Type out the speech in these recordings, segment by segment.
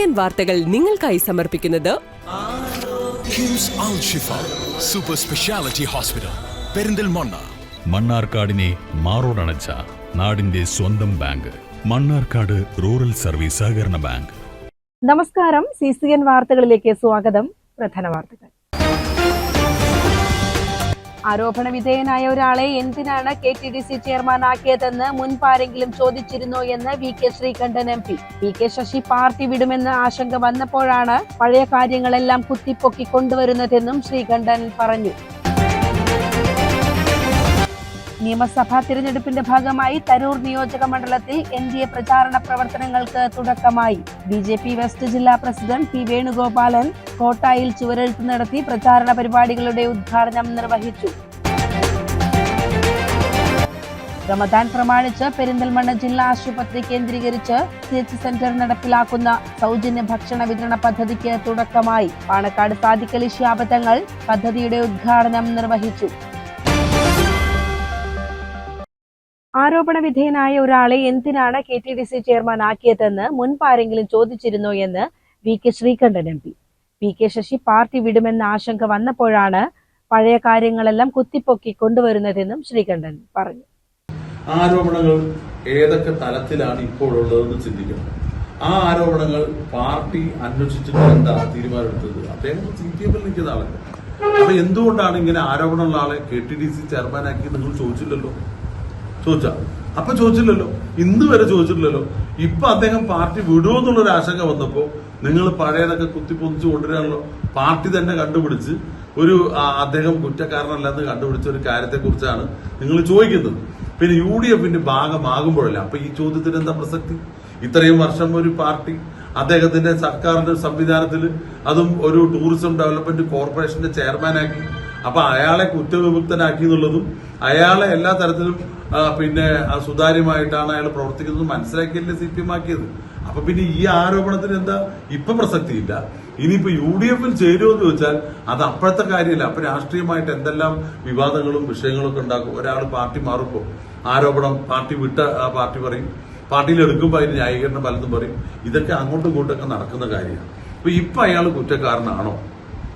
CCN വാർത്തകൾ നിങ്ങൾക്കായി സമർപ്പിക്കുന്നത് കിംസ് അൽ ഷിഫ സൂപ്പർ സ്പെഷ്യാലിറ്റി ഹോസ്പിറ്റൽ പെരിന്തൽമണ്ണ. മണ്ണാർക്കാടിനെ മാറോടണച്ച നാടിന്റെ സ്വന്തം ബാങ്ക് മണ്ണാർക്കാട് റൂറൽ സർവീസ് സഹകരണ ബാങ്ക്. നമസ്കാരം, CCN വാർത്തകളിലേക്ക് സ്വാഗതം. പ്രധാന വാർത്തകൾ. ആരോപണ വിധേയനായ ഒരാളെ എന്തിനാണ് KTDC ചെയർമാനാക്കിയതെന്ന് മുൻപാരെങ്കിലും ചോദിച്ചിരുന്നോ എന്ന് VK Sreekandan MP. PK Sasi party വിടുമെന്ന് ആശങ്ക വന്നപ്പോഴാണ് പഴയ കാര്യങ്ങളെല്ലാം കുത്തിപ്പൊക്കി കൊണ്ടുവരുന്നതെന്നും ശ്രീകണ്ഠൻ പറഞ്ഞു. നിയമസഭാ തിരഞ്ഞെടുപ്പിന്റെ ഭാഗമായി തരൂർ നിയോജക മണ്ഡലത്തിൽ NDA പ്രചാരണ പ്രവർത്തനങ്ങൾക്ക് തുടക്കമായി. BJP വെസ്റ്റ് ജില്ലാ പ്രസിഡന്റ് P വേണുഗോപാലൻ കോട്ടായിൽ ചുവരെഴുത്ത് നടത്തി പ്രചാരണ പരിപാടികളുടെ ഉദ്ഘാടനം നിർവഹിച്ചു. റമദാൻ പ്രമാണിച്ച് പെരിന്തൽമണ്ണ ജില്ലാ ആശുപത്രി കേന്ദ്രീകരിച്ച് CH സെന്റർ നടപ്പിലാക്കുന്ന സൗജന്യ ഭക്ഷണ വിതരണ പദ്ധതിക്ക് തുടക്കമായി. പാണക്കാട് സാദിഖലി ശിഹാബ് തങ്ങൾ പദ്ധതിയുടെ ഉദ്ഘാടനം നിർവഹിച്ചു. ആരോപണ വിധേയനായ ഒരാളെ എന്തിനാണ് KTDC ചെയർമാനാക്കിയതെന്ന് മുൻപാരെങ്കിലും ചോദിച്ചിരുന്നോ എന്ന് VK Sreekandan MP. PK Sasi party വിടുമെന്ന ആശങ്ക വന്നപ്പോഴാണ് പഴയ കാര്യങ്ങളെല്ലാം കുത്തിപ്പൊക്കി കൊണ്ടുവരുന്നതെന്നും ശ്രീകണ്ഠൻ പറഞ്ഞു. ആരോപണങ്ങൾ ഏതൊക്കെ തലത്തിലാണ് ഇപ്പോഴുള്ളതെന്ന് ചിന്തിക്കണം. ആ ആരോപണങ്ങൾ പാർട്ടി അന്വേഷിച്ചിട്ട് എന്താ തീരുമാനമെടുത്തത്? അദ്ദേഹം CPM നിൽക്കുന്ന ആളല്ല. അപ്പൊ എന്തുകൊണ്ടാണ് ഇങ്ങനെ ആരോപണമുള്ള ആളെ KTDC ചെയർമാനാക്കി നിങ്ങൾ ചോദിച്ചില്ലല്ലോ? ചോദിച്ചില്ലല്ലോ. ഇന്ന് വരെ ചോദിച്ചിട്ടില്ലല്ലോ. ഇപ്പൊ അദ്ദേഹം പാർട്ടി വിടുമോ എന്നുള്ളൊരു ആശങ്ക വന്നപ്പോ നിങ്ങൾ പഴയതൊക്കെ കുത്തിപ്പൊന്നിച്ച് കൊണ്ടുവരാണല്ലോ. പാർട്ടി തന്നെ കണ്ടുപിടിച്ച് ഒരു അദ്ദേഹം കുറ്റക്കാരനല്ലെന്ന് കണ്ടുപിടിച്ച ഒരു കാര്യത്തെ കുറിച്ചാണ് നിങ്ങൾ ചോദിക്കുന്നത്. പിന്നെ UDFന്റെ ഭാഗമാകുമ്പോഴല്ല അപ്പൊ ഈ ചോദ്യത്തിന് എന്താ പ്രസക്തി? ഇത്രയും വർഷം ഒരു പാർട്ടി അദ്ദേഹത്തിന്റെ സർക്കാരിന്റെ സംവിധാനത്തിൽ, അതും ഒരു ടൂറിസം ഡെവലപ്മെന്റ് കോർപ്പറേഷന്റെ ചെയർമാനാക്കി. അപ്പൊ അയാളെ കുറ്റവിമുക്തനാക്കി എന്നുള്ളതും അയാളെ എല്ലാ തരത്തിലും പിന്നെ സുതാര്യമായിട്ടാണ് അയാൾ പ്രവർത്തിക്കുന്നത് മനസ്സിലാക്കിയല്ലേ CPM ആക്കിയത്. അപ്പൊ പിന്നെ ഈ ആരോപണത്തിന് എന്താ ഇപ്പൊ പ്രസക്തിയില്ല. ഇനിയിപ്പോ UDFൽ ചേരുമോ എന്ന് ചോദിച്ചാൽ അത് അപ്പോഴത്തെ കാര്യമല്ല. അപ്പൊ രാഷ്ട്രീയമായിട്ട് എന്തെല്ലാം വിവാദങ്ങളും വിഷയങ്ങളും ഒക്കെ ഉണ്ടാക്കും. ഒരാൾ പാർട്ടി മാറുമ്പോ ആരോപണം പാർട്ടി വിട്ട പാർട്ടി പറയും, പാർട്ടിയിൽ എടുക്കുമ്പോൾ അതിന് ന്യായീകരണം പലതും പറയും. ഇതൊക്കെ അങ്ങോട്ടും ഇങ്ങോട്ടൊക്കെ നടക്കുന്ന കാര്യമാണ്. ഇപ്പൊ അയാൾ കുറ്റക്കാരനാണോ?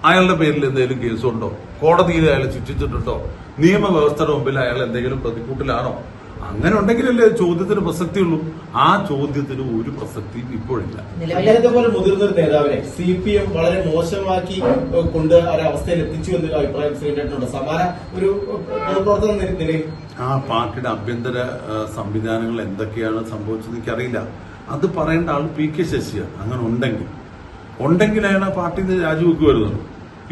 അയാളുടെ പേരിൽ എന്തെങ്കിലും കേസുണ്ടോ? കോടതിയിൽ അയാളെ ശിക്ഷിച്ചിട്ടുണ്ടോ? നിയമവ്യവസ്ഥയുടെ മുമ്പിൽ അയാൾ എന്തെങ്കിലും പ്രതിക്കൂട്ടിലാണോ? അങ്ങനെ ഉണ്ടെങ്കിലല്ലേ ചോദ്യത്തിന് പ്രസക്തിയുള്ളൂ. ആ ചോദ്യത്തിന് ഒരു പ്രസക്തിയും ഇപ്പോഴില്ല. അദ്ദേഹത്തെ പോലെ മുതിർന്ന ഒരു നേതാവിനെ CPM വളരെ മോശമാക്കി കൊണ്ട് ഒരവസ്ഥയിൽ എത്തിച്ചു എന്നൊരു അഭിപ്രായം ശ്രീകണ്ഠനുണ്ട്. സമാന ഒരു പ്രവർത്തനം നിലയിൽ ആ പാർട്ടിയുടെ ആഭ്യന്തര സംവിധാനങ്ങൾ എന്തൊക്കെയാണ് സംഭവിച്ചത് എനിക്കറിയില്ല. അത് പറയേണ്ട ആൾ PK ശശിയാണ്. അങ്ങനെ ഉണ്ടെങ്കിൽ അയാൾ പാർട്ടിയിൽ നിന്ന് രാജിവെക്കുമായിരുന്നു.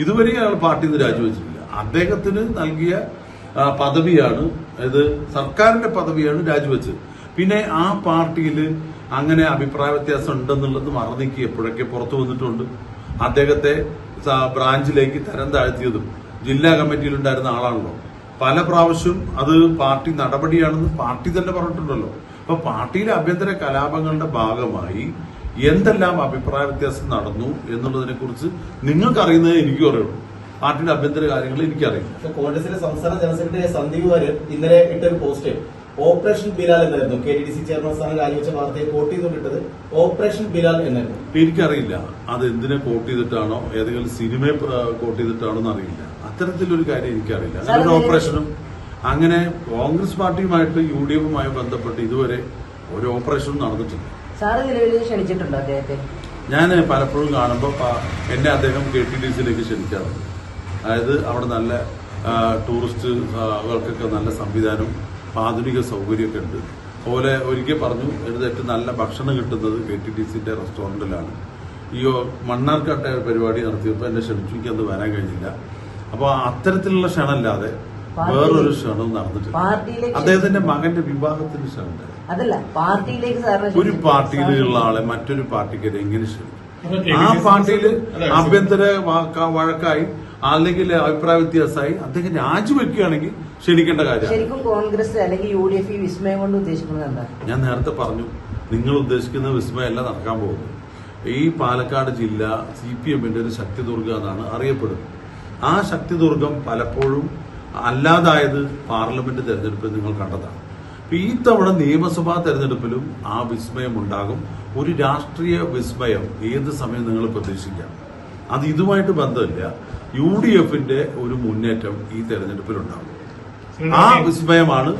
ഇതുവരെ അയാൾ പാർട്ടിയിൽ നിന്ന് രാജിവെച്ചിട്ടില്ല. അദ്ദേഹത്തിന് നൽകിയ പദവിയാണ്, ഇത് സർക്കാരിന്റെ പദവിയാണ് രാജിവെച്ചത്. പിന്നെ ആ പാർട്ടിയിൽ അങ്ങനെ അഭിപ്രായ വ്യത്യാസം ഉണ്ടെന്നുള്ളത് മറന്നീക്കി എപ്പോഴൊക്കെ പുറത്തു വന്നിട്ടുണ്ട്. അദ്ദേഹത്തെ ബ്രാഞ്ചിലേക്ക് തരം താഴ്ത്തിയതും ജില്ലാ കമ്മിറ്റിയിലുണ്ടായിരുന്ന ആളാണല്ലോ. പല പ്രാവശ്യം അത് പാർട്ടി നടപടിയാണെന്ന് പാർട്ടി തന്നെ പറഞ്ഞിട്ടുണ്ടല്ലോ. അപ്പൊ പാർട്ടിയിലെ ആഭ്യന്തര കലാപങ്ങളുടെ ഭാഗമായി എന്തെല്ലാം അഭിപ്രായ വ്യത്യാസം നടന്നു എന്നുള്ളതിനെ കുറിച്ച് നിങ്ങൾക്കറിയുന്നത് എനിക്കും അറിയുള്ളൂ. പാർട്ടിയുടെ ആഭ്യന്തര കാര്യങ്ങൾ എനിക്കറിയില്ല. കോൺഗ്രസിലെ സംസ്ഥാന ജനറൽ സെക്രട്ടറി സന്ദീപ് വാര്യർ ഇന്നലെ ഇട്ടൊരു പോസ്റ്റ് ഓപ്പറേഷൻ ബിലാൽ എന്നായിരുന്നു. KTDC ചെയർമാൻ സ്ഥാനം രാജിവെച്ച വാർത്തയെ കോട്ട് ചെയ്തുകൊണ്ടിട്ടത് ഓപ്പറേഷൻ ബിലാൽ എന്നായിരുന്നു. എനിക്കറിയില്ല അത് എന്തിനെ കോട്ട് ചെയ്തിട്ടാണോ ഏതെങ്കിലും സിനിമയെ കോട്ട് ചെയ്തിട്ടാണോ എന്നറിയില്ല. അത്തരത്തിലൊരു കാര്യം എനിക്കറിയില്ല. അങ്ങനെ ഓപ്പറേഷനും അങ്ങനെ കോൺഗ്രസ് പാർട്ടിയുമായിട്ട് UDFുമായി ബന്ധപ്പെട്ട് ഇതുവരെ ഒരു ഓപ്പറേഷനും നടന്നിട്ടില്ല. ക്ഷണിച്ചിട്ടുണ്ടോ അദ്ദേഹത്തെ? ഞാൻ പലപ്പോഴും കാണുമ്പോൾ എന്നെ അദ്ദേഹം KTDCയിലേക്ക് ക്ഷണിക്കാറുണ്ട്. അതായത് അവിടെ നല്ല ടൂറിസ്റ്റുകൾക്കൊക്കെ നല്ല സംവിധാനം, ആധുനിക സൗകര്യമൊക്കെ ഉണ്ട്. അതുപോലെ ഒരിക്കൽ പറഞ്ഞു എഴുതേറ്റ് നല്ല ഭക്ഷണം കിട്ടുന്നത് KTDCന്റെ റെസ്റ്റോറൻറ്റിലാണ്. ഈ മണ്ണാർക്കാട്ടെ പരിപാടി നടത്തിയപ്പോൾ എന്നെ ക്ഷണിച്ചു. എനിക്ക് അന്ന് വരാൻ കഴിഞ്ഞില്ല. അപ്പോൾ അത്തരത്തിലുള്ള ക്ഷണമല്ലാതെ വേറൊരു ക്ഷണവും നടന്നിട്ടില്ല. അദ്ദേഹത്തിന്റെ മകന്റെ വിവാഹത്തിന് ക്ഷണം ഒരു പാർട്ടിയിലുള്ള ആളെ മറ്റൊരു പാർട്ടിക്ക് എങ്ങനെ ക്ഷണിക്കും? ആ പാർട്ടിയിൽ ആഭ്യന്തര വഴക്കായി അല്ലെങ്കിൽ അഭിപ്രായ വ്യത്യാസമായി അദ്ദേഹം രാജിവെക്കുകയാണെങ്കിൽ ക്ഷണിക്കേണ്ട കാര്യം. കോൺഗ്രസ് അല്ലെങ്കിൽ UDF വിസ്മയം കൊണ്ട് ഉദ്ദേശിക്കുന്നത് എന്താ? ഞാൻ നേരത്തെ പറഞ്ഞു, നിങ്ങൾ ഉദ്ദേശിക്കുന്ന വിസ്മയമല്ല നടക്കാൻ പോകുന്നത്. ഈ പാലക്കാട് ജില്ല CPMന്റെ ഒരു ശക്തിദുർഗം എന്നാണ് അറിയപ്പെടുന്നത്. ആ ശക്തിദുർഗം പലപ്പോഴും അല്ലാതായത് പാർലമെന്റ് തെരഞ്ഞെടുപ്പിൽ നിങ്ങൾ കണ്ടതാണ്. ഈ തവണ നിയമസഭാ തെരഞ്ഞെടുപ്പിലും ആ വിസ്മയം ഉണ്ടാകും. ഒരു രാഷ്ട്രീയ വിസ്മയം ഏത് സമയം നിങ്ങൾ പ്രതീക്ഷിക്കാം. അത് ഇതുമായിട്ട് ബന്ധമില്ല. UDFന്റെ ഒരു മുന്നേറ്റം ഈ തെരഞ്ഞെടുപ്പിലുണ്ടാകും. ആ വിസ്മയമാണ്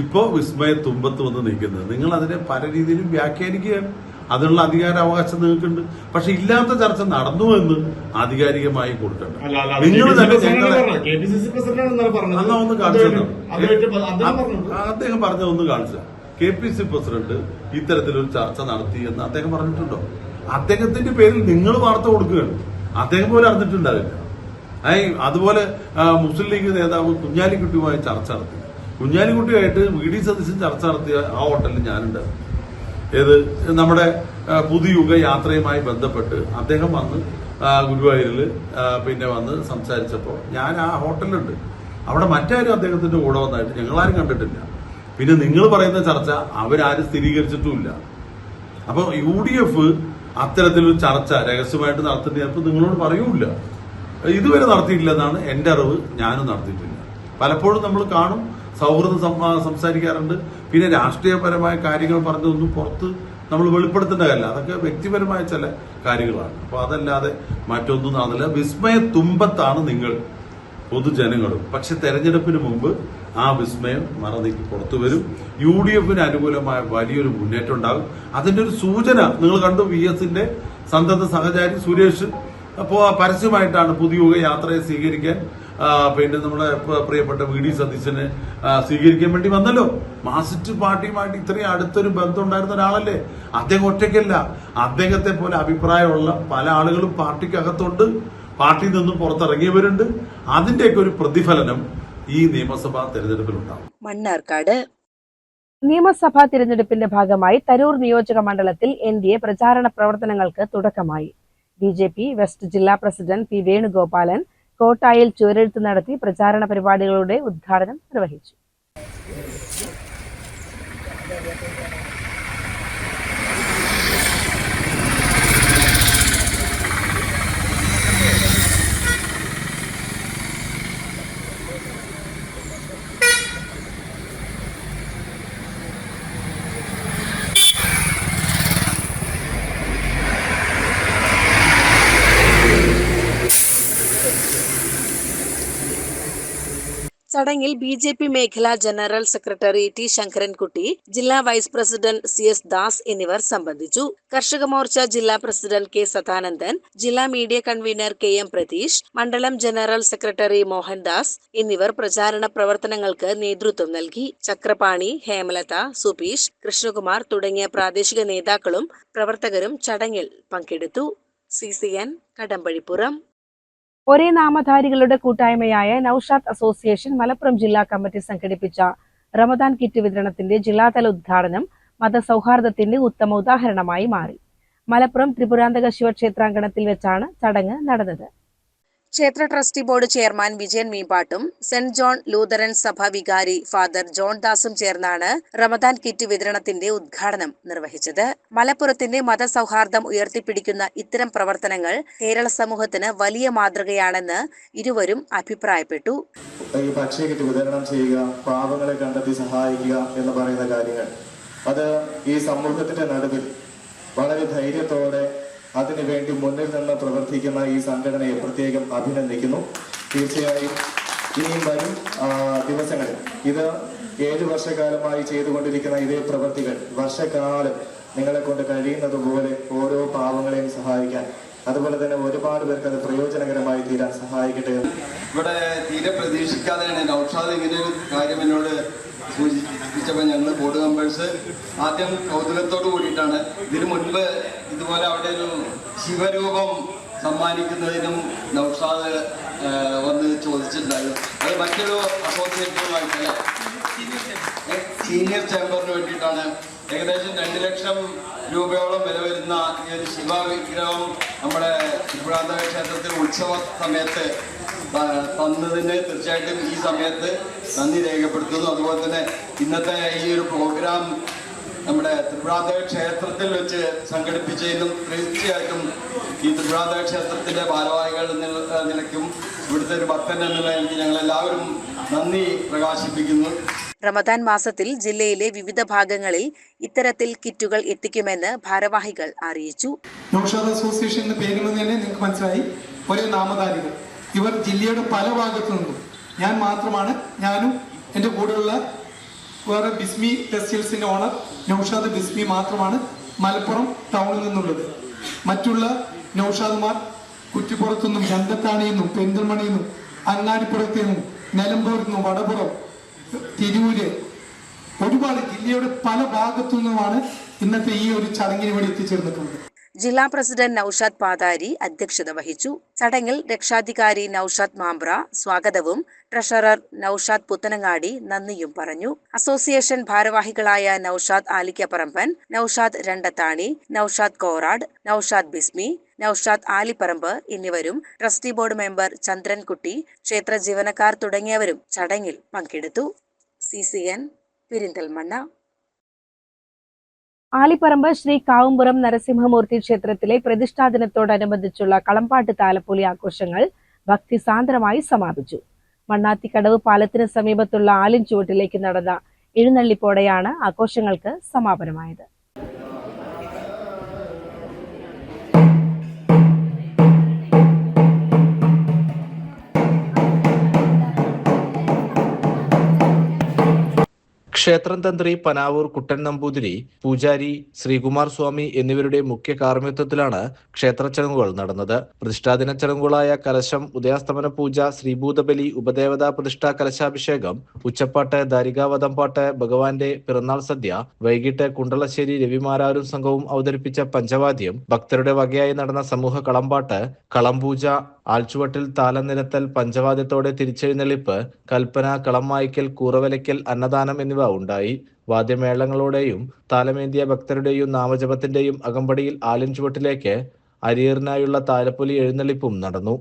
ഇപ്പോ വിസ്മയ തുമ്പത്ത് വന്ന് നിൽക്കുന്നത്. നിങ്ങൾ അതിനെ പല രീതിയിലും വ്യാഖ്യാനിക്കുകയാണ്. അതിനുള്ള അധികാരാവകാശം നിങ്ങൾക്കുണ്ട്. പക്ഷെ ഇല്ലാത്ത ചർച്ച നടന്നു എന്ന് ആധികാരികമായി കൊടുക്കണ്ട. നിങ്ങൾ തന്നെ എന്നാ ഒന്ന് കാണിച്ചു. അദ്ദേഹം പറഞ്ഞതൊന്ന് കാണിച്ച KPC പ്രസിഡന്റ് ഇത്തരത്തിലൊരു ചർച്ച നടത്തി എന്ന് അദ്ദേഹം പറഞ്ഞിട്ടുണ്ടോ? അദ്ദേഹത്തിന്റെ പേരിൽ നിങ്ങൾ വാർത്ത കൊടുക്കുകയാണ്. അദ്ദേഹം പോലും അറിഞ്ഞിട്ടുണ്ടാവില്ല. അതുപോലെ മുസ്ലിം ലീഗ് നേതാവ് കുഞ്ഞാലിക്കുട്ടിയുമായി ചർച്ച നടത്തി. കുഞ്ഞാലിക്കുട്ടിയായിട്ട് VD സതീശൻ ചർച്ച നടത്തിയ ആ ഹോട്ടലിൽ ഞാനുണ്ടായിരുന്നു. ഏത് നമ്മുടെ പുതുയുഗ യാത്രയുമായി ബന്ധപ്പെട്ട് അദ്ദേഹം വന്ന് ഗുരുവായൂരിൽ പിന്നെ വന്ന് സംസാരിച്ചപ്പോൾ ഞാൻ ആ ഹോട്ടലിലുണ്ട്. അവിടെ മറ്റാരും അദ്ദേഹത്തിന്റെ കൂടെ വന്നായിട്ട് ഞങ്ങളാരും കണ്ടിട്ടില്ല. പിന്നെ നിങ്ങൾ പറയുന്ന ചർച്ച അവരാരും സ്ഥിരീകരിച്ചിട്ടുമില്ല. അപ്പൊ UDF അത്തരത്തിലൊരു ചർച്ച രഹസ്യമായിട്ട് നടത്തുന്നപ്പോൾ നിങ്ങളോട് പറയൂല. ഇതുവരെ നടത്തിയിട്ടില്ലെന്നാണ് എന്റെ അറിവ്. ഞാനും നടത്തിയിട്ടില്ല. പലപ്പോഴും നമ്മൾ കാണും, സൗഹൃദം സംസാരിക്കാറുണ്ട്. പിന്നെ രാഷ്ട്രീയപരമായ കാര്യങ്ങൾ പറഞ്ഞതൊന്നും പുറത്ത് നമ്മൾ വെളിപ്പെടുത്തേണ്ട കാര്യമില്ല. അതൊക്കെ വ്യക്തിപരമായ ചില കാര്യങ്ങളാണ്. അപ്പൊ അതല്ലാതെ മറ്റൊന്നും നടന്നില്ല. വിസ്മയ തുമ്പത്താണ് നിങ്ങൾ പൊതുജനങ്ങളും. പക്ഷെ തെരഞ്ഞെടുപ്പിന് മുമ്പ് ആ വിസ്മയം മറന്നേക്ക് പുറത്തു വരും. UDFന് അനുകൂലമായ വലിയൊരു മുന്നേറ്റം ഉണ്ടാകും. അതിന്റെ ഒരു സൂചന നിങ്ങൾ കണ്ടു. VSന്റെ സന്തത സഹചാരി സുരേഷ് അപ്പോ പരസ്യമായിട്ടാണ് പുതുയുഗ യാത്രയെ സ്വീകരിക്കാൻ പിന്നെ നമ്മുടെ പ്രിയപ്പെട്ട VD സതീശനെ സ്വീകരിക്കാൻ വേണ്ടി വന്നല്ലോ. മാർക്സിസ്റ്റ് പാർട്ടിയുമായിട്ട് ഇത്രയും അടുത്തൊരു ബന്ധം ഉണ്ടായിരുന്ന ഒരാളല്ലേ. അദ്ദേഹം ഒറ്റയ്ക്കല്ല. അദ്ദേഹത്തെ പോലെ അഭിപ്രായമുള്ള പല ആളുകളും പാർട്ടിക്കകത്തുണ്ട്. പാർട്ടിയിൽ നിന്നും പുറത്തിറങ്ങിയവരുണ്ട്. അതിന്റെയൊക്കെ ഒരു പ്രതിഫലനം ഈ നിയമസഭാ തെരഞ്ഞെടുപ്പിലുണ്ടാവും. മണ്ണാർക്കാട് നിയമസഭാ തിരഞ്ഞെടുപ്പിന്റെ ഭാഗമായി തരൂർ നിയോജക മണ്ഡലത്തിൽ NDA പ്രചാരണ പ്രവർത്തനങ്ങൾക്ക് തുടക്കമായി. BJP വെസ്റ്റ് ജില്ലാ പ്രസിഡന്റ് P. വേണുഗോപാലൻ കോട്ടായിൽ ചുവരെഴുത്ത് നടത്തി പ്രചാരണ പരിപാടികളുടെ ഉദ്ഘാടനം നിർവഹിച്ചു. ചടങ്ങിൽ BJP മേഖലാ ജനറൽ സെക്രട്ടറി T. ശങ്കരൻകുട്ടി, ജില്ലാ വൈസ് പ്രസിഡന്റ് CS ദാസ് എന്നിവർ സംബന്ധിച്ചു. കർഷക മോർച്ച ജില്ലാ പ്രസിഡന്റ് K. സദാനന്ദൻ, ജില്ലാ മീഡിയ കൺവീനർ KM പ്രതീഷ്, മണ്ഡലം ജനറൽ സെക്രട്ടറി മോഹൻദാസ് എന്നിവർ പ്രചാരണ പ്രവർത്തനങ്ങൾക്ക് നേതൃത്വം നൽകി. ചക്രപാണി, ഹേമലത, സുപീഷ്, കൃഷ്ണകുമാർ തുടങ്ങിയ പ്രാദേശിക നേതാക്കളും പ്രവർത്തകരും ചടങ്ങിൽ പങ്കെടുത്തു. CCN കടമ്പഴിപ്പുറം. ഒരേ നാമധാരികളുടെ കൂട്ടായ്മയായ നൌഷാദ് അസോസിയേഷൻ മലപ്പുറം ജില്ലാ കമ്മിറ്റി സംഘടിപ്പിച്ച റമദാൻ കിറ്റ് വിതരണത്തിന്റെ ജില്ലാതല ഉദ്ഘാടനം മതസൗഹാർദ്ദത്തിന്റെ ഉത്തമ ഉദാഹരണമായി മാറി. മലപ്പുറം ത്രിപുരാന്തക ശിവക്ഷേത്രാങ്കണത്തിൽ വെച്ചാണ് ചടങ്ങ് നടന്നത്. ക്ഷേത്ര ട്രസ്റ്റി ബോർഡ് ചെയർമാൻ വിജയൻ മീമ്പാട്ടും സെന്റ് ജോൺ ലൂതറൻ സഭ വികാരി ഫാദർ ജോൺ ദാസും ചേർന്നാണ് റമദാൻ കിറ്റ് വിതരണത്തിന്റെ ഉദ്ഘാടനം നിർവഹിച്ചത്. മലപ്പുറത്തിന്റെ മതസൗഹാർദ്ദം ഉയർത്തിപ്പിടിക്കുന്ന ഇത്തരം പ്രവർത്തനങ്ങൾ കേരള സമൂഹത്തിന് വലിയ മാതൃകയാണെന്ന് ഇരുവരും അഭിപ്രായപ്പെട്ടു. ഈ ഭക്ഷ്യക്കിറ്റ് വിതരണം ചെയ്യുക, പാവങ്ങളെ കണ്ടെത്തി സഹായിക്കുക എന്ന് പറയുന്ന കാര്യങ്ങൾ അത് ഈ സമൂഹത്തിന്റെ നടുവിൽ വളരെ ധൈര്യത്തോടെ അതിനുവേണ്ടി മുന്നിൽ നിന്ന് പ്രവർത്തിക്കുന്ന ഈ സംഘടനയെ പ്രത്യേകം അഭിനന്ദിക്കുന്നു. തീർച്ചയായും ഇനിയും വരും ദിവസങ്ങളിൽ ഇത് 7 വർഷക്കാലമായി ചെയ്തുകൊണ്ടിരിക്കുന്ന ഇതേ പ്രവൃത്തികൾ വർഷക്കാലം നിങ്ങളെ കൊണ്ട് കഴിയുന്നത് പോലെ ഓരോ പാവങ്ങളെയും സഹായിക്കാൻ, അതുപോലെ തന്നെ ഒരുപാട് പേർക്ക് അത് പ്രയോജനകരമായി തീരാൻ സഹായിക്കട്ടെ. ഇവിടെ തീരെ പ്രതീക്ഷിക്കാതെയാണ് നൌഷാദ് ഇങ്ങനെയൊരു കാര്യം എന്നോട് സൂചിപ്പിച്ചപ്പോൾ ഞങ്ങൾ ബോർഡ് മെമ്പേഴ്സ് ആദ്യം കൗതുകത്തോട് കൂടിയിട്ടാണ്. ഇതിനു മുൻപ് ഇതുപോലെ അവിടെ ഒരു ശിവരൂപം സമ്മാനിക്കുന്നതിനും നൌഷാദ് വന്ന് ചോദിച്ചിട്ടുണ്ടായിരുന്നു. അത് മറ്റൊരു അസോസിയേഷനുമായിട്ടല്ല, സീനിയർ ചേംബറിന് വേണ്ടിയിട്ടാണ്. ഏകദേശം 2 ലക്ഷം രൂപയോളം വില വരുന്ന ഈ ഒരു ശിവ വിഗ്രഹം നമ്മുടെ ത്രിപുരാന്തക ക്ഷേത്രത്തിൽ ഉത്സവ സമയത്ത് തന്നതിന് തീർച്ചയായിട്ടും ഈ സമയത്ത് നന്ദി രേഖപ്പെടുത്തുന്നു. അതുപോലെ തന്നെ ഇന്നത്തെ ഈ ഒരു പ്രോഗ്രാം നമ്മുടെ ത്രിപുരാന്തക ക്ഷേത്രത്തിൽ വെച്ച് സംഘടിപ്പിച്ചതിനും തീർച്ചയായിട്ടും ഈ ത്രിപുരാന്തക ക്ഷേത്രത്തിന്റെ ഭാരവാഹികൾ നിലയ്ക്കും ഇവിടുത്തെ ഒരു ഭക്തൻ എന്നുള്ള എനിക്ക് ഞങ്ങളെല്ലാവരും നന്ദി പ്രകാശിപ്പിക്കുന്നു. റമദാൻ മാസത്തിൽ ജില്ലയിലെ വിവിധ ഭാഗങ്ങളിൽ ഇത്തരത്തിൽ കിറ്റുകൾ എത്തിക്കുമെന്ന് ഭാരവാഹികൾ അറിയിച്ചു. നൗഷാദ് അസോസിയേഷൻ എന്ന പേരിൽ നിന്ന് തന്നെ നിങ്ങൾക്ക് മനസ്സിലായി, ഒരേ നാമധാരികൾ. ഇവർ ജില്ലയുടെ പല ഭാഗത്തു നിന്നും, ഞാൻ മാത്രമാണ്, ഞാനും എൻ്റെ കൂടെയുള്ള വേറെ ബിസ്മി ടെക്സ്റ്റൈൽസിന്റെ ഓണർ നൗഷാദ് ബിസ്മി മാത്രമാണ് മലപ്പുറം ടൗണിൽ നിന്നുള്ളത്. മറ്റുള്ള നൗഷാദുമാർ കുറ്റിപ്പുറത്തുനിന്നും, ചന്തത്താണിയിൽ നിന്നും, പെരിന്തൽമണ്ണയിൽ നിന്നും, അങ്ങാടിപ്പുറത്തു നിന്നും, നിലമ്പൂരിൽ നിന്നും, വടപുറം, തിരൂര്, ഒരുപാട് ജില്ലയുടെ പല ഭാഗത്തു നിന്നുമാണ് ഇന്നത്തെ ഈ ഒരു ചടങ്ങിന് വേണ്ടി എത്തിച്ചേർന്നിട്ടുള്ളത്. ജില്ലാ പ്രസിഡന്റ് നൌഷാദ് പാതാരി അധ്യക്ഷത വഹിച്ചു. ചടങ്ങിൽ രക്ഷാധികാരി നൌഷാദ് മാംബ്ര സ്വാഗതവും ട്രഷറർ നൌഷാദ് പുത്തനങ്ങാടി നന്ദിയും പറഞ്ഞു. അസോസിയേഷൻ ഭാരവാഹികളായ നൌഷാദ് ആലിക്കപ്പറമ്പൻ, നൌഷാദ് രണ്ടത്താണി, നൌഷാദ് കോറാഡ്, നൌഷാദ് ബിസ്മി, നൌഷാദ് ആലിപ്പറമ്പ് എന്നിവരും ട്രസ്റ്റി ബോർഡ് മെമ്പർ ചന്ദ്രൻകുട്ടി, ക്ഷേത്ര ജീവനക്കാർ തുടങ്ങിയവരും ചടങ്ങിൽ പങ്കെടുത്തു. CCN പെരിന്തൽമണ്ണ. ആലിപ്പറമ്പ് ശ്രീ കാവുംപുറം നരസിംഹമൂർത്തി ക്ഷേത്രത്തിലെ പ്രതിഷ്ഠാ ദിനത്തോടനുബന്ധിച്ചുള്ള കളമ്പാട്ട് താലപ്പൊലി ആഘോഷങ്ങൾ ഭക്തിസാന്ദ്രമായി സമാപിച്ചു. മണ്ണാത്തിക്കടവ് പാലത്തിന് സമീപത്തുള്ള ആലിൻചുവട്ടിലേക്ക് നടന്ന എഴുന്നള്ളിപ്പോടെയാണ് ആഘോഷങ്ങൾക്ക് സമാപനമായത്. ക്ഷേത്രം തന്ത്രി പനാവൂർ കുട്ടൻ നമ്പൂതിരി, പൂജാരി ശ്രീകുമാർ സ്വാമി എന്നിവരുടെ മുഖ്യ കാർമ്മിത്വത്തിലാണ് ക്ഷേത്ര ചടങ്ങുകൾ നടന്നത്. പ്രതിഷ്ഠാദിന ചടങ്ങുകളായ കലശം, ഉദയാസ്തമന പൂജ, ശ്രീഭൂതബലി, ഉപദേവതാ പ്രതിഷ്ഠാ കലശാഭിഷേകം, ഉച്ചപ്പാട്ട്, ധാരികാവതംപാട്ട്, ഭഗവാന്റെ പിറന്നാൾ സദ്യ, വൈകിട്ട് കുണ്ടളശ്ശേരി രവിമാരാരും സംഘവും അവതരിപ്പിച്ച പഞ്ചവാദ്യം, ഭക്തരുടെ വകയായി നടന്ന സമൂഹ കളമ്പാട്ട്, കളംപൂജ, ആൽച്ചുവട്ടിൽ താലം നിരത്തൽ, പഞ്ചവാദ്യത്തോടെ തിരിച്ചെഴുന്നള്ളിപ്പ്, കൽപ്പന, കളം വായിക്കൽ, കൂറവലയ്ക്കൽ, അന്നദാനം എന്നിവ ഉണ്ടായി. വാദ്യമേളങ്ങളോടെയും താലമേന്തിയ ഭക്തരുടെയും നാമജപത്തിന്റെയും അകമ്പടിയിൽ ആലിൻചുവട്ടിലേക്ക് അരിയറിനായുള്ള താലപ്പൊലി എഴുന്നള്ളിപ്പും നടന്നു.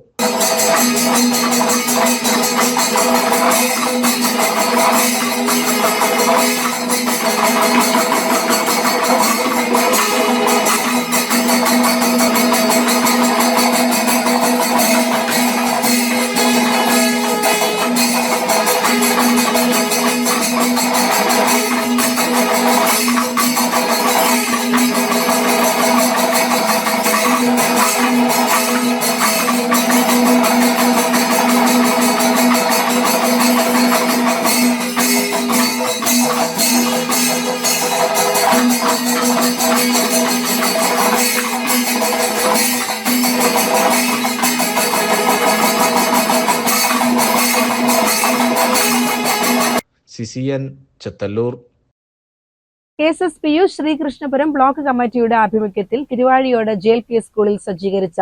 CCN Chethallur. KSSPU Sreekrishnapuram block കമ്മിറ്റിയുടെ ആഭിമുഖ്യത്തിൽ തിരുവാഴിയോട് JLP സ്കൂളിൽ സജ്ജീകരിച്ച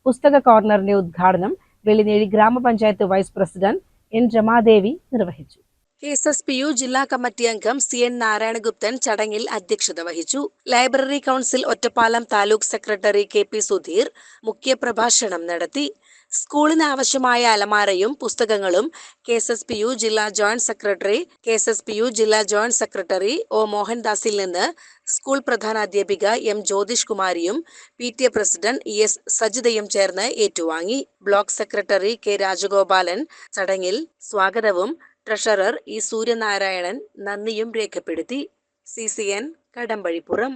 പുസ്തക കോർണറിന്റെ ഉദ്ഘാടനം വെള്ളിനേഴി ഗ്രാമപഞ്ചായത്ത് വൈസ് പ്രസിഡന്റ് N രമാദേവി നിർവഹിച്ചു. KSSPU ജില്ലാ കമ്മിറ്റി അംഗം CN നാരായണഗുപ്തൻ ചടങ്ങിൽ അധ്യക്ഷത വഹിച്ചു. Library council Ottapalam taluk secretary KP Sudheer മുഖ്യപ്രഭാഷണം നടത്തി. സ്കൂളിന് ആവശ്യമായ അലമാരയും പുസ്തകങ്ങളും KSSPU ജില്ലാ ജോയിന്റ് സെക്രട്ടറി O മോഹൻദാസിൽ നിന്ന് സ്കൂൾ പ്രധാനാധ്യാപിക M ജ്യോതിഷ് കുമാരിയും PTA പ്രസിഡന്റ് ES സജിതയും ചേർന്ന് ഏറ്റുവാങ്ങി. ബ്ലോക്ക് സെക്രട്ടറി K രാജഗോപാലൻ ചടങ്ങിൽ സ്വാഗതവും ട്രഷറർ E സൂര്യനാരായണൻ നന്ദിയും രേഖപ്പെടുത്തി. CCN കടമ്പഴിപ്പുറം.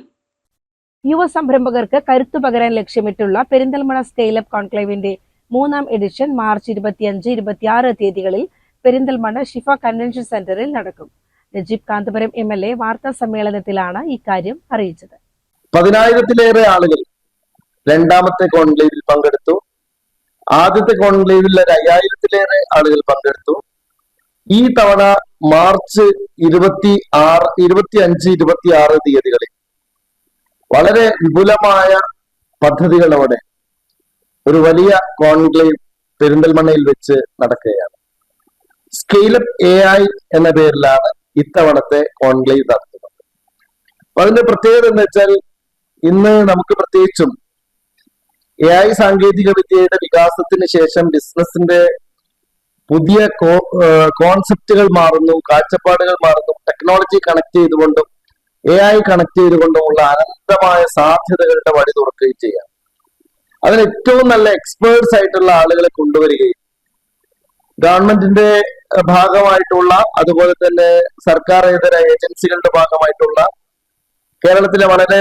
യുവസംരംഭകർക്ക് കരുത്തു പകരാൻ ലക്ഷ്യമിട്ടുള്ള പെരിന്തൽമണ്ണ സ്കെയിലപ്പ് കോൺക്ലേവിന്റെ 3ാം എഡിഷൻ മാർച്ച് 25-26 തീയതികളിൽ പെരിന്തൽമണ്ണ ഷിഫ കൺവെൻഷൻ സെന്ററിൽ നടക്കും. നജീബ് കാന്തപുരം MLA വാർത്താ സമ്മേളനത്തിലാണ് ഇക്കാര്യം അറിയിച്ചത്. 10,000-ലേറെ ആളുകൾ രണ്ടാമത്തെ കോൺക്ലേവിൽ പങ്കെടുത്തു. ആദ്യത്തെ കോൺക്ലേവിൽ 5,000-ലേറെ ആളുകൾ പങ്കെടുത്തു. ഈ തവണ മാർച്ച് 25-26 തീയതികളിൽ വളരെ വിപുലമായ പദ്ധതികളോടെ ഒരു വലിയ കോൺക്ലേവ് പെരിന്തൽമണ്ണയിൽ വെച്ച് നടക്കുകയാണ്. സ്കെയിലപ്പ് AI എന്ന പേരിലാണ് ഇത്തവണത്തെ കോൺക്ലേവ് നടത്തുന്നത്. അതിന്റെ പ്രത്യേകത എന്ന് വെച്ചാൽ, ഇന്ന് നമുക്ക് പ്രത്യേകിച്ചും AI സാങ്കേതിക വിദ്യയുടെ വികാസത്തിന് ശേഷം ബിസിനസിന്റെ പുതിയ കോൺസെപ്റ്റുകൾ മാറുന്നു, കാഴ്ചപ്പാടുകൾ മാറുന്നു. ടെക്നോളജി കണക്ട് ചെയ്തുകൊണ്ടും AI കണക്ട് ചെയ്തുകൊണ്ടുമുള്ള അനന്തമായ സാധ്യതകളുടെ വഴി തുറക്കുകയും ചെയ്യാം. അതിന് ഏറ്റവും നല്ല എക്സ്പേർട്സ് ആയിട്ടുള്ള ആളുകളെ കൊണ്ടുവരികയും ഗവൺമെന്റിന്റെ ഭാഗമായിട്ടുള്ള അതുപോലെ തന്നെ സർക്കാരേതര ഏജൻസികളുടെ ഭാഗമായിട്ടുള്ള കേരളത്തിലെ വളരെ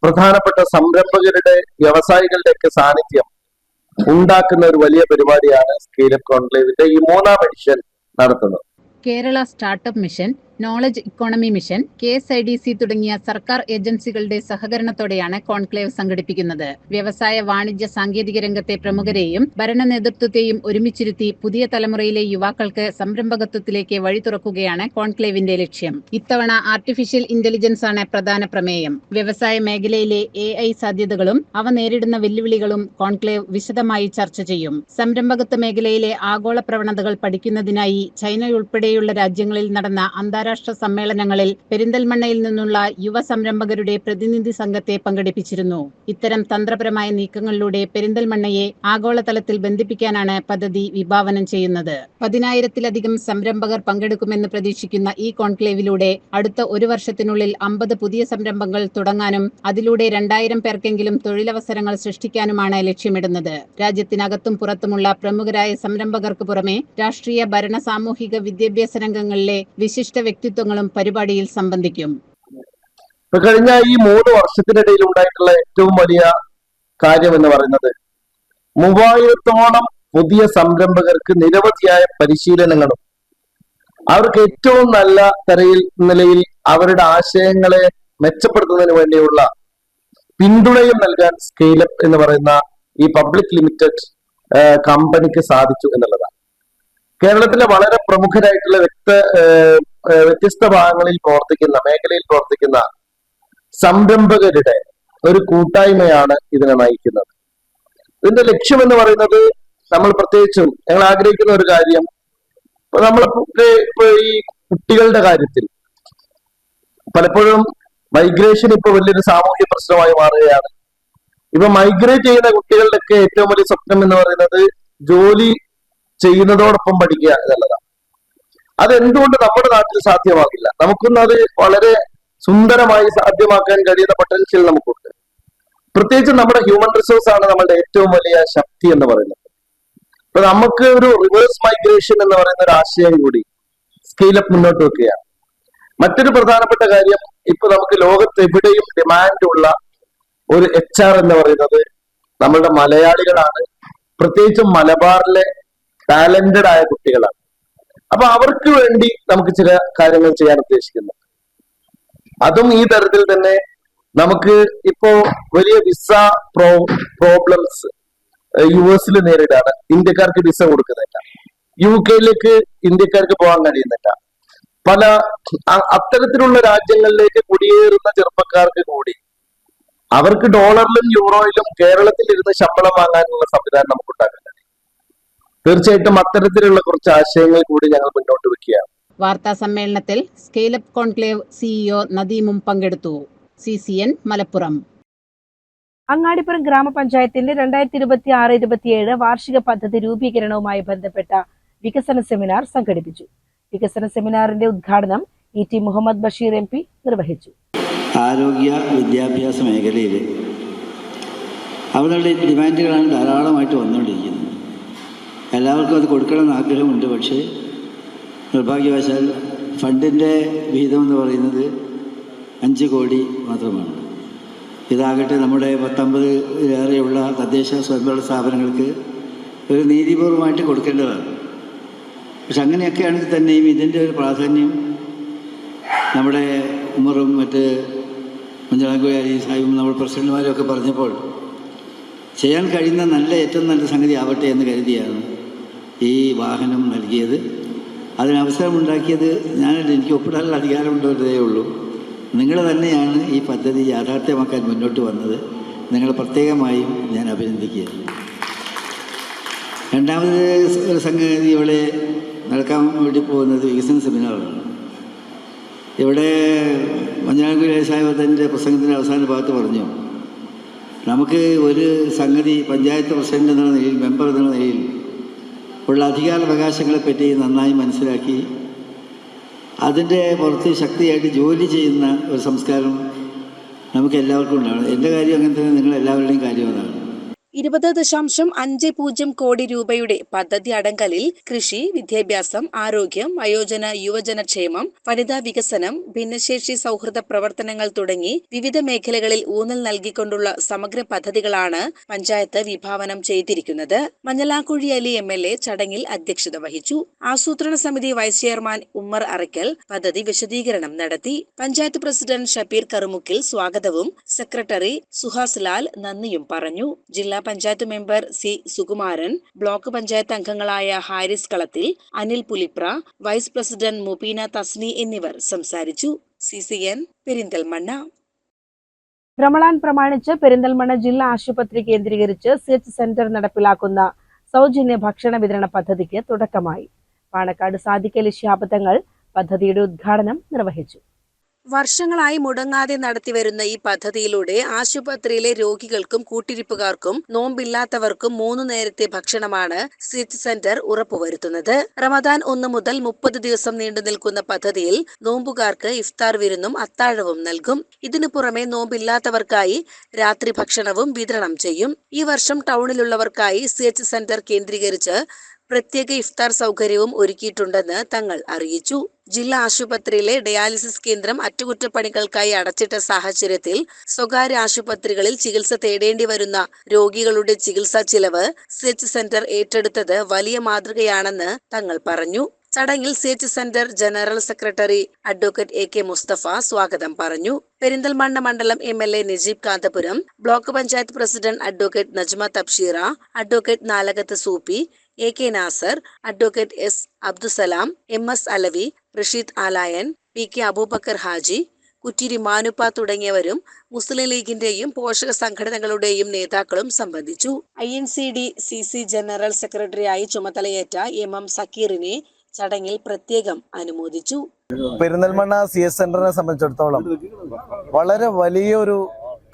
പ്രധാനപ്പെട്ട സംരംഭകരുടെ വ്യവസായികളുടെ ഒക്കെ സാന്നിധ്യം ഉണ്ടാക്കുന്ന ഒരു വലിയ പരിപാടിയാണ് സ്കെയിൽ അപ്പ് കോൺക്ലേവിന്റെ ഈ 3ാം എഡിഷൻ നടത്തുന്നത്. Kerala startup mission, knowledge economy mission, KSIDC തുടങ്ങിയ സർക്കാർ ഏജൻസികളുടെ സഹകരണത്തോടെയാണ് കോൺക്ലേവ് സംഘടിപ്പിക്കുന്നത്. വ്യവസായ, വാണിജ്യ, സാങ്കേതിക രംഗത്തെ പ്രമുഖരെയും ഭരണ നേതൃത്വത്തെയും ഒരുമിച്ചിരുത്തി പുതിയ തലമുറയിലെ യുവാക്കൾക്ക് സംരംഭകത്വത്തിലേക്ക് വഴി തുറക്കുകയാണ് കോൺക്ലേവിന്റെ ലക്ഷ്യം. ഇത്തവണ ആർട്ടിഫിഷ്യൽ ഇന്റലിജൻസ് ആണ് പ്രധാന പ്രമേയം. വ്യവസായ മേഖലയിലെ AI സാധ്യതകളും അവ നേരിടുന്ന വെല്ലുവിളികളും കോൺക്ലേവ് വിശദമായി ചർച്ച ചെയ്യും. സംരംഭകത്വ മേഖലയിലെ ആഗോള പ്രവണതകൾ പഠിക്കുന്നതിനായി ചൈനയുൾപ്പെടെയുള്ള രാജ്യങ്ങളിൽ നടന്ന അന്താരാഷ്ട്ര സമ്മേളനങ്ങളിൽ പെരിന്തൽമണ്ണയിൽ നിന്നുള്ള യുവ സംരംഭകരുടെ പ്രതിനിധി സംഘത്തെ പങ്കെടുപ്പിച്ചിരുന്നു. ഇത്തരം തന്ത്രപരമായ നീക്കങ്ങളിലൂടെ പെരിന്തൽമണ്ണയെ ആഗോളതലത്തിൽ ബന്ധിപ്പിക്കാനാണ് പദ്ധതി വിഭാവനം ചെയ്യുന്നത്. 10,000-ലധികം സംരംഭകർ പങ്കെടുക്കുമെന്ന് പ്രതീക്ഷിക്കുന്ന ഈ കോൺക്ലേവിലൂടെ അടുത്ത 1 വർഷത്തിനുള്ളിൽ 50 പുതിയ സംരംഭങ്ങൾ തുടങ്ങാനും അതിലൂടെ 2,000 പേർക്കെങ്കിലും തൊഴിലവസരങ്ങൾ സൃഷ്ടിക്കാനുമാണ് ലക്ഷ്യമിടുന്നത്. രാജ്യത്തിനകത്തും പുറത്തുമുള്ള പ്രമുഖരായ സംരംഭകർക്ക് പുറമെ രാഷ്ട്രീയ, ഭരണ, സാമൂഹിക, വിദ്യാഭ്യാസ രംഗങ്ങളിലെ വിശിഷ്ട വ്യക്തിത്വങ്ങളും പരിപാടിയിൽ സംബന്ധിക്കും. കഴിഞ്ഞ ഈ 3 വർഷത്തിനിടയിൽ ഉണ്ടായിട്ടുള്ള ഏറ്റവും വലിയ കാര്യം എന്ന് പറയുന്നത് 3000-ഓളം പുതിയ സംരംഭകർക്ക് നിരവധിയായ പരിശീലനങ്ങളും അവർക്ക് ഏറ്റവും നല്ല നിലയിൽ അവരുടെ ആശയങ്ങളെ മെച്ചപ്പെടുത്തുന്നതിന് വേണ്ടിയുള്ള പിന്തുണയും നൽകാൻ സ്കെയിൽ അപ്പ് എന്ന് പറയുന്ന ഈ പബ്ലിക് ലിമിറ്റഡ് കമ്പനിക്ക് സാധിച്ചു എന്നുള്ളതാണ്. കേരളത്തിലെ വളരെ പ്രമുഖരായിട്ടുള്ള വ്യത്യസ്ത ഭാഗങ്ങളിൽ മേഖലയിൽ പ്രവർത്തിക്കുന്ന സംരംഭകരുടെ ഒരു കൂട്ടായ്മയാണ് ഇതിനെ നയിക്കുന്നത്. ഇതിന്റെ ലക്ഷ്യം എന്ന് പറയുന്നത് നമ്മൾ പ്രത്യേകിച്ചും ഞങ്ങൾ ആഗ്രഹിക്കുന്ന ഒരു കാര്യം, ഇപ്പൊ ഈ കുട്ടികളുടെ കാര്യത്തിൽ പലപ്പോഴും മൈഗ്രേഷൻ ഇപ്പൊ വലിയൊരു സാമൂഹ്യ പ്രശ്നമായി മാറുകയാണ്. ഇപ്പൊ മൈഗ്രേറ്റ് ചെയ്യുന്ന കുട്ടികളുടെയൊക്കെ ഏറ്റവും വലിയ സ്വപ്നം എന്ന് പറയുന്നത് ജോലി ചെയ്യുന്നതോടൊപ്പം പഠിക്കുക എന്നുള്ളതാണ്. അതെന്തുകൊണ്ട് നമ്മുടെ നാട്ടിൽ സാധ്യമാകില്ല? നമുക്കൊന്നും അത് വളരെ സുന്ദരമായി സാധ്യമാക്കാൻ കഴിയുന്ന പൊട്ടൻഷ്യൽ നമുക്കുണ്ട്. പ്രത്യേകിച്ച് നമ്മുടെ ഹ്യൂമൻ റിസോഴ്സ് ആണ് നമ്മളുടെ ഏറ്റവും വലിയ ശക്തി എന്ന് പറയുന്നത്. അപ്പൊ നമുക്ക് ഒരു റിവേഴ്സ് മൈഗ്രേഷൻ എന്ന് പറയുന്ന ഒരു ആശയം കൂടി സ്കെയിൽ അപ്പ് മുന്നോട്ട് വെക്കുകയാണ്. മറ്റൊരു പ്രധാനപ്പെട്ട കാര്യം, ഇപ്പൊ നമുക്ക് ലോകത്ത് എവിടെയും ഡിമാൻഡുള്ള ഒരു HR എന്ന് പറയുന്നത് നമ്മളുടെ മലയാളികളാണ്. പ്രത്യേകിച്ചും മലബാറിലെ ടാലന്റഡ് ആയ കുട്ടികളാണ്. അപ്പൊ അവർക്ക് വേണ്ടി നമുക്ക് ചില കാര്യങ്ങൾ ചെയ്യാൻ ഉദ്ദേശിക്കുന്നു. അതും ഈ തരത്തിൽ തന്നെ നമുക്ക് ഇപ്പോ വലിയ വിസ പ്രോബ്ലംസ് US നേരിടാണ്. ഇന്ത്യക്കാർക്ക് വിസ കൊടുക്കുന്നില്ല. UK ഇന്ത്യക്കാർക്ക് പോകാൻ കഴിയുന്നില്ല. പല അത്തരത്തിലുള്ള രാജ്യങ്ങളിലേക്ക് കുടിയേറുന്ന ചെറുപ്പക്കാർക്ക് കൂടി അവർക്ക് ഡോളറിലും യൂറോയിലും കേരളത്തിൽ ഇരുന്ന് ശമ്പളം വാങ്ങാനുള്ള സംവിധാനം നമുക്ക് ഉണ്ടാക്കാൻ കഴിയും. തീർച്ചയായിട്ടും അത്തരത്തിലുള്ള കുറച്ച് ആശയങ്ങൾ കൂടി ഞങ്ങൾ മുന്നോട്ട് വെക്കുകയാണ്. വാർത്താ സമ്മേളനത്തിൽ സ്കെയിൽ അപ്പ് കോൺക്ലേവ് CEO നദീമും പങ്കെടുത്തു. CCN മലപ്പുറം. അങ്ങാടിപ്പുറം ഗ്രാമപഞ്ചായത്തിന്റെ 2026-27 വാർഷിക പദ്ധതി രൂപീകരണവുമായി ബന്ധപ്പെട്ട വികസന സെമിനാർ സംഘടിപ്പിച്ചു. വികസന സെമിനാറിന്റെ ഉദ്ഘാടനം ET മുഹമ്മദ് ബഷീർ MP നിർവഹിച്ചു. ആരോഗ്യ വിദ്യാഭ്യാസ മേഖലയിൽ അവരുടെ ഡിമാൻഡുകളാണ് ധാരാളമായിട്ട് വന്നുകൊണ്ടിരിക്കുന്നത്. എല്ലാവർക്കും അത് കൊടുക്കണമെന്ന് ആഗ്രഹമുണ്ട്. പക്ഷേ നിർഭാഗ്യവശാൽ ഫണ്ടിൻ്റെ വിഹിതം എന്ന് പറയുന്നത് 5 കോടി മാത്രമാണ്. ഇതാകട്ടെ നമ്മുടെ 19-ലേറെയുള്ള തദ്ദേശ സ്വയംഭരണ സ്ഥാപനങ്ങൾക്ക് ഒരു നീതിപൂർവമായിട്ട് കൊടുക്കേണ്ടതാണ്. പക്ഷെ അങ്ങനെയൊക്കെ ആണെങ്കിൽ തന്നെയും ഇതിൻ്റെ ഒരു പ്രാധാന്യം നമ്മുടെ ഉമറും മറ്റ് മഞ്ചളാംകുഴി സാഹിബും നമ്മുടെ പ്രസിഡന്റുമാരും ഒക്കെ പറഞ്ഞപ്പോൾ ചെയ്യാൻ കഴിയുന്ന ഏറ്റവും നല്ല സംഗതി ആവട്ടെ എന്ന് കരുതിയാണ് ഈ വാഹനം നൽകിയത്. അതിനവസരമുണ്ടാക്കിയത് ഞാനല്ല, എനിക്ക് ഒപ്പിടാനുള്ള അധികാരമുണ്ടേ ഉള്ളൂ. നിങ്ങൾ തന്നെയാണ് ഈ പദ്ധതി യാഥാർത്ഥ്യമാക്കാൻ മുന്നോട്ട് വന്നത്. നിങ്ങളെ പ്രത്യേകമായും ഞാൻ അഭിനന്ദിക്കുകയാണ്. രണ്ടാമത് ഒരു സംഗതി ഇവിടെ നടക്കാൻ വേണ്ടി പോകുന്നത് വികസന സെമിനാറാണ്. ഇവിടെ മഞ്ഞാകുഴി സാഹിബത്തിൻ്റെ പ്രസംഗത്തിൻ്റെ അവസാന ഭാഗത്ത് പറഞ്ഞു, നമുക്ക് ഒരു സംഗതി പഞ്ചായത്ത് പ്രസിഡന്റ് എന്ന നിലയിൽ, മെമ്പർ എന്ന നിലയിൽ ഉള്ള അധികാരാവകാശങ്ങളെപ്പറ്റി നന്നായി മനസ്സിലാക്കി അതിൻ്റെ പുറത്ത് ശക്തിയായിട്ട് ജോലി ചെയ്യുന്ന ഒരു സംസ്കാരം നമുക്ക് എല്ലാവർക്കും ഉണ്ടാവണം. എൻ്റെ കാര്യം അങ്ങനെ തന്നെ, നിങ്ങളെല്ലാവരുടെയും കാര്യം അതാണ്. 20.50 കോടി രൂപയുടെ പദ്ധതി അടങ്കലിൽ കൃഷി, വിദ്യാഭ്യാസം, ആരോഗ്യം, വയോജന യുവജനക്ഷേമം, വനിതാ വികസനം, ഭിന്നശേഷി സൗഹൃദ പ്രവർത്തനങ്ങൾ തുടങ്ങി വിവിധ മേഖലകളിൽ ഊന്നൽ നൽകിക്കൊണ്ടുള്ള സമഗ്ര പദ്ധതികളാണ് പഞ്ചായത്ത് വിഭാവനം ചെയ്തിരിക്കുന്നത്. മഞ്ഞളാക്കുഴി അലി MLA ചടങ്ങിൽ അധ്യക്ഷത വഹിച്ചു. ആസൂത്രണ സമിതി വൈസ് ചെയർമാൻ ഉമ്മർ അറയ്ക്കൽ പദ്ധതി വിശദീകരണം നടത്തി. പഞ്ചായത്ത് പ്രസിഡന്റ് ഷബീർ കറുമുക്കിൽ സ്വാഗതവും സെക്രട്ടറി സുഹാസ് ലാൽ നന്ദിയും പറഞ്ഞു. ജില്ലാ panchayat member C Sukumaran, block panchayat അംഗങ്ങളായ ഹാരിസ് കളത്തിൽ, അനിൽ പുലിപ്ര, വൈസ് പ്രസിഡന്റ് മുബീന തസ്നി എന്നിവർ സംസാരിച്ചു. CCN പെരിന്തൽമണ്ണ. റമളാൻ പ്രമാണിച്ച് പെരിന്തൽമണ്ണ ജില്ലാ ആശുപത്രി കേന്ദ്രീകരിച്ച് CH സെന്റർ നടപ്പിലാക്കുന്ന സൗജന്യ ഭക്ഷണ വിതരണ പദ്ധതിക്ക് തുടക്കമായി. പാണക്കാട് സാദിഖ് അലി ശിഹാബ് തങ്ങൾ പദ്ധതിയുടെ ഉദ്ഘാടനം നിർവഹിച്ചു. വർഷങ്ങളായി മുടങ്ങാതെ നടത്തിവരുന്ന ഈ പദ്ധതിയിലൂടെ ആശുപത്രിയിലെ രോഗികൾക്കും കൂട്ടിരിപ്പുകാർക്കും നോമ്പില്ലാത്തവർക്കും 3 നേരത്തെ ഭക്ഷണമാണ് CH സെന്റർ ഉറപ്പുവരുത്തുന്നത്. റമദാൻ 1 മുതൽ 30 ദിവസം നീണ്ടു നിൽക്കുന്ന പദ്ധതിയിൽ നോമ്പുകാർക്ക് ഇഫ്താർ വിരുന്നും അത്താഴവും നൽകും. ഇതിനു പുറമെ നോമ്പില്ലാത്തവർക്കായി രാത്രി ഭക്ഷണവും വിതരണം ചെയ്യും. ഈ വർഷം ടൗണിലുള്ളവർക്കായി CH സെന്റർ കേന്ദ്രീകരിച്ച് പ്രത്യേക ഇഫ്താർ സൗകര്യവും ഒരുക്കിയിട്ടുണ്ടെന്ന് തങ്ങൾ അറിയിച്ചു. ജില്ലാ ആശുപത്രിയിലെ ഡയാലിസിസ് കേന്ദ്രം അറ്റകുറ്റപ്പണികൾക്കായി അടച്ചിട്ട സാഹചര്യത്തിൽ സ്വകാര്യ ആശുപത്രികളിൽ ചികിത്സ തേടേണ്ടി വരുന്ന രോഗികളുടെ ചികിത്സാ ചിലവ് CH സെന്റർ ഏറ്റെടുത്തത് വലിയ മാതൃകയാണെന്ന് തങ്ങൾ പറഞ്ഞു. ചടങ്ങിൽ CH centre general secretary advocate AK Mustafa സ്വാഗതം പറഞ്ഞു. പെരിന്തൽമണ്ണ മണ്ഡലം MLA Najeeb Kanthapuram, block panchayat president advocate Najma Thabsheera, advocate Nalakath Sooppy, AK Nasar, advocate S Abdussalam, MS Alavi, Rasheed Alayan, PK Aboobacker Haji, Kuttiri Manuppa തുടങ്ങിയവരും മുസ്ലിം ലീഗിന്റെയും പോഷക സംഘടനകളുടെയും നേതാക്കളും സംബന്ധിച്ചു. INCD CC ജനറൽ സെക്രട്ടറിയായി ചുമതലയേറ്റ MM സക്കീറിനെ ചടങ്ങിൽ പ്രത്യേകം അനുമോദിച്ചു. പെരിന്തൽമണ്ണ CH സെന്ററിനെ സംബന്ധിച്ചിടത്തോളം വളരെ വലിയൊരു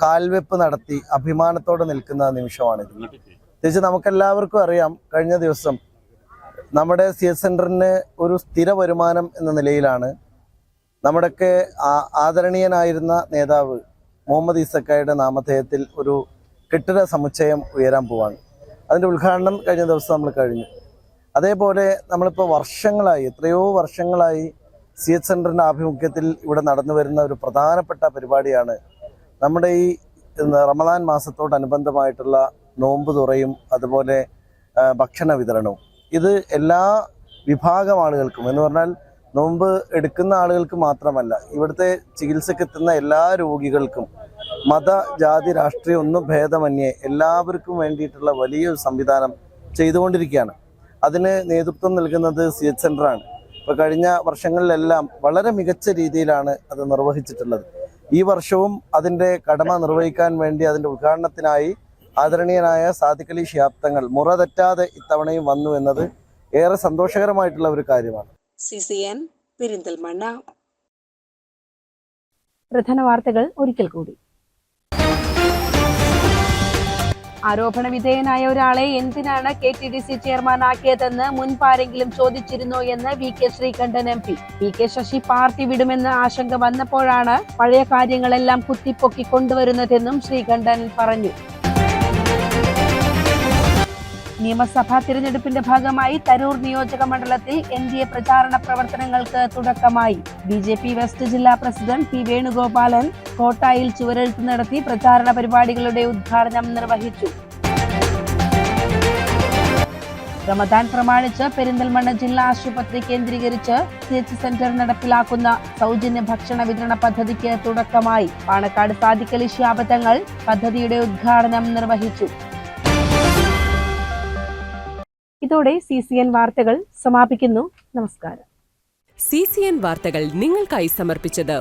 കാൽവെപ്പ് നടത്തി അഭിമാനത്തോടെ നിൽക്കുന്ന നിമിഷമാണിത്. തിരിച്ച് നമുക്കെല്ലാവർക്കും അറിയാം, കഴിഞ്ഞ ദിവസം നമ്മുടെ CH സെന്ററിന് ഒരു സ്ഥിര വരുമാനം എന്ന നിലയിലാണ് നമ്മുടെയൊക്കെ ആദരണീയനായിരുന്ന നേതാവ് മുഹമ്മദ് ഈസക്കായുടെ നാമധേയത്തിൽ ഒരു കെട്ടിട സമുച്ചയം ഉയരാൻ പോവാണ്. അതിൻ്റെ ഉദ്ഘാടനം കഴിഞ്ഞ ദിവസം നമ്മൾ കഴിഞ്ഞു. അതേപോലെ നമ്മളിപ്പോൾ വർഷങ്ങളായി, എത്രയോ വർഷങ്ങളായി CH സെന്ററിൻ്റെ ആഭിമുഖ്യത്തിൽ ഇവിടെ നടന്നു വരുന്ന ഒരു പ്രധാനപ്പെട്ട പരിപാടിയാണ് നമ്മുടെ ഈ റമദാൻ മാസത്തോടനുബന്ധമായിട്ടുള്ള നോമ്പ് തുറയും അതുപോലെ ഭക്ഷണ വിതരണവും. ഇത് എല്ലാ വിഭാഗം ആളുകൾക്കും, എന്ന് പറഞ്ഞാൽ നോമ്പ് എടുക്കുന്ന ആളുകൾക്ക് മാത്രമല്ല, ഇവിടുത്തെ ചികിത്സക്കെത്തുന്ന എല്ലാ രോഗികൾക്കും മത, ജാതി, രാഷ്ട്രീയം ഒന്നും ഭേദമന്യേ എല്ലാവർക്കും വേണ്ടിയിട്ടുള്ള വലിയൊരു സംവിധാനം ചെയ്തുകൊണ്ടിരിക്കുകയാണ്. അതിന് നേതൃത്വം നൽകുന്നത് CH സെന്ററാണ്. ഇപ്പോൾ കഴിഞ്ഞ വർഷങ്ങളിലെല്ലാം വളരെ മികച്ച രീതിയിലാണ് അത് നിർവഹിച്ചിട്ടുള്ളത്. ഈ വർഷവും അതിൻ്റെ കടമ നിർവഹിക്കാൻ വേണ്ടി അതിൻ്റെ ഉദ്ഘാടനത്തിനായി ആദരണീയനായ സാദിഖ് അലി ശിഹാബ് തങ്ങൾ മുറ തെറ്റാതെ ഇത്തവണയും വന്നു എന്നത് ഏറെ സന്തോഷകരമായിട്ടുള്ള ഒരു കാര്യമാണ്. CCN പെരിന്തൽമണ്ണ. പ്രധാന വാർത്തകൾ ഒരിക്കൽ കൂടി. ആരോപണ വിധേയനായ ഒരാളെ എന്തിനാണ് KTDC ചെയർമാനാക്കിയതെന്ന് മുൻപാരെങ്കിലും ചോദിച്ചിരുന്നോ എന്ന് VK Sreekandan MP. PK Sasi party വിടുമെന്ന് ആശങ്ക വന്നപ്പോഴാണ് പഴയ കാര്യങ്ങളെല്ലാം കുത്തിപ്പൊക്കി കൊണ്ടുവരുന്നതെന്നും ശ്രീകണ്ഠൻ പറഞ്ഞു. നിയമസഭാ തിരഞ്ഞെടുപ്പിന്റെ ഭാഗമായി തരൂർ നിയോജക മണ്ഡലത്തിൽ NDA പ്രചാരണ പ്രവർത്തനങ്ങൾക്ക് തുടക്കമായി. BJP വെസ്റ്റ് ജില്ലാ പ്രസിഡന്റ് P വേണുഗോപാലൻ കോട്ടായിൽ ചുവരെഴുത്ത് നടത്തി പ്രചാരണ പരിപാടികളുടെ ഉദ്ഘാടനം നിർവഹിച്ചു. റമദാൻ പ്രമാണിച്ച് പെരിന്തൽമണ്ണ ജില്ലാ ആശുപത്രി കേന്ദ്രീകരിച്ച് CH സെന്റർ നടപ്പിലാക്കുന്ന സൗജന്യ ഭക്ഷണ വിതരണ പദ്ധതിക്ക് തുടക്കമായി. പാണക്കാട് സാദിഖ് അലി ശിഹാബ് തങ്ങൾ പദ്ധതിയുടെ ഉദ്ഘാടനം നിർവഹിച്ചു. ഇതോടെ CCN വാർത്തകൾ സമാപിക്കുന്നു. നമസ്കാരം. CCN വാർത്തകൾ നിങ്ങൾക്കായി സമർപ്പിച്ചത്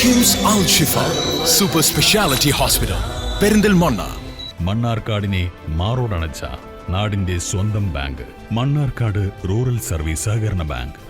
കിംസ് അൽ ഷിഫ സൂപ്പർ സ്പെഷ്യാലിറ്റി ഹോസ്പിറ്റൽ പെരിന്തൽമണ്ണ. മണ്ണാർക്കാടിനെ മാറോടണച്ച നാടിന്റെ സ്വന്തം ബാങ്ക് മണ്ണാർക്കാട് റൂറൽ സർവീസ് സഹകരണ ബാങ്ക്.